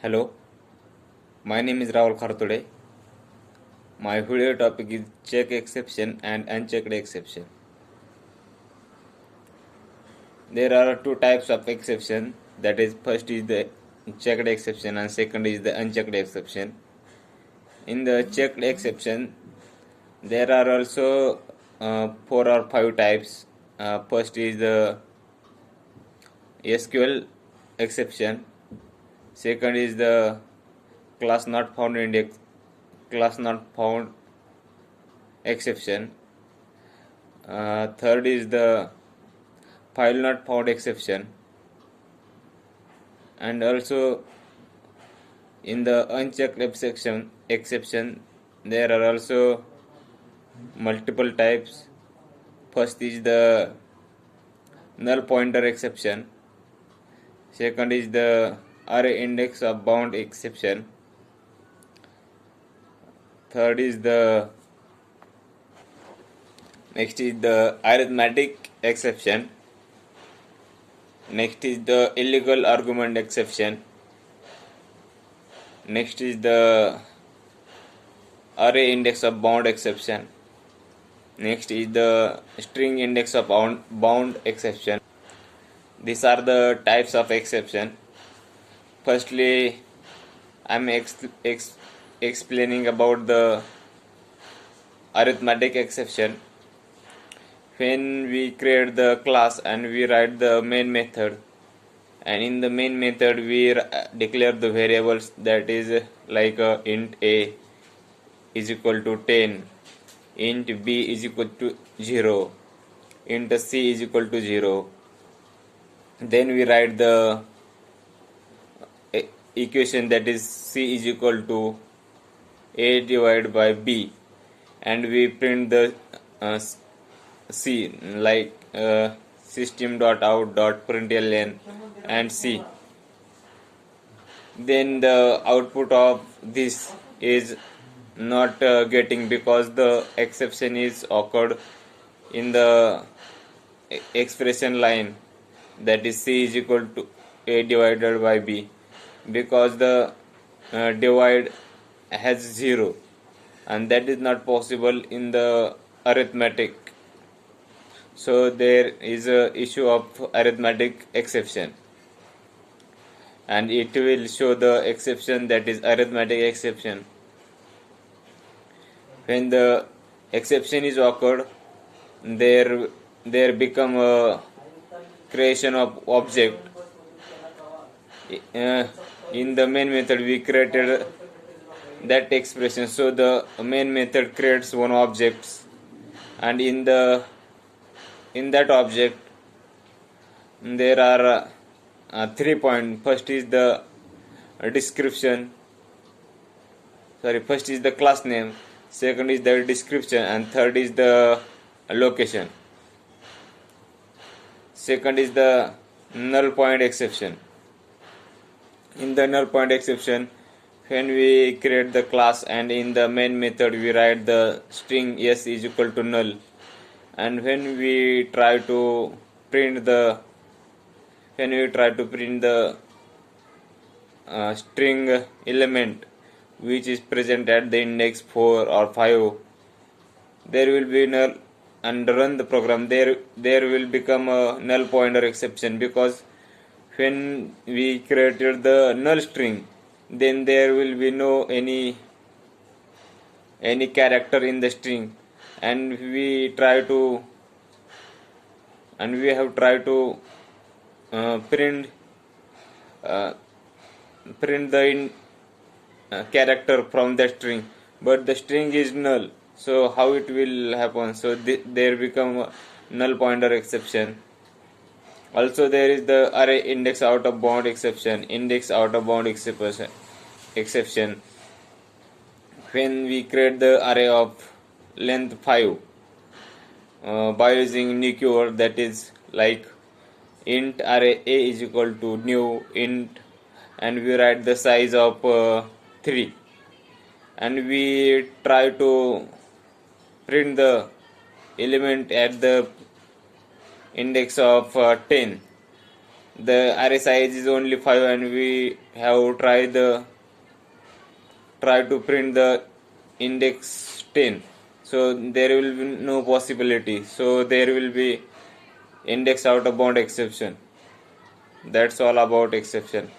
Hello, my name is Rahul Khartode. My video topic is check exception and unchecked exception. There are two types of exception, that is, first is the checked exception and second is the unchecked exception. In the checked exception, there are also 4 or 5 types. First is the SQL exception. Second is the class not found exception. Third is the file not found exception, and also in the unchecked exception there are also multiple types. First is the null pointer exception. Second is the array index of bound exception. Third is the next is the arithmetic exception. Next is the illegal argument exception. Next is the array index of bound exception. Next is the string index of bound exception. These are the types of exception. Firstly, I am explaining about the arithmetic exception. When we create the class and we write the main method, and in the main method we declare the variables, that is like int a is equal to 10, int b is equal to 0, int c is equal to 0. Then we write the equation, that is c is equal to a divided by b, and we print the c like system.out.println and c. Then the output of this is not getting, because the exception is occurred in the expression line, that is c is equal to a divided by b, because the divide has 0, and that is not possible in the arithmetic. So there is a issue of arithmetic exception, and it will show the exception, that is arithmetic exception. When the exception is occurred, there become a creation of object. In the main method we created that expression, so the main method creates one object, and in that object there are 3 points. First is the first is the class name, second is the description, and third is the location. Second is the null point exception. In the null point exception, when we create the class and in the main method we write the string s is equal to null, and when we try to print the string element which is present at the index 4 or 5, there will be null, and run the program, there will become a null pointer exception, because when we created the null string, then there will be no any character in the string, and we have tried to print the character from the string, but the string is null. So how it will happen? So there become a null pointer exception. Also there is the array index out of bound exception. When we create the array of length 5 by using new keyword, that is like int array a is equal to new int, and we write the size of 3, and we try to print the element at the index of 10, the array size is only 5 and we have try to print the index 10, so there will be no possibility, so there will be index out of bound exception. That's all about exception.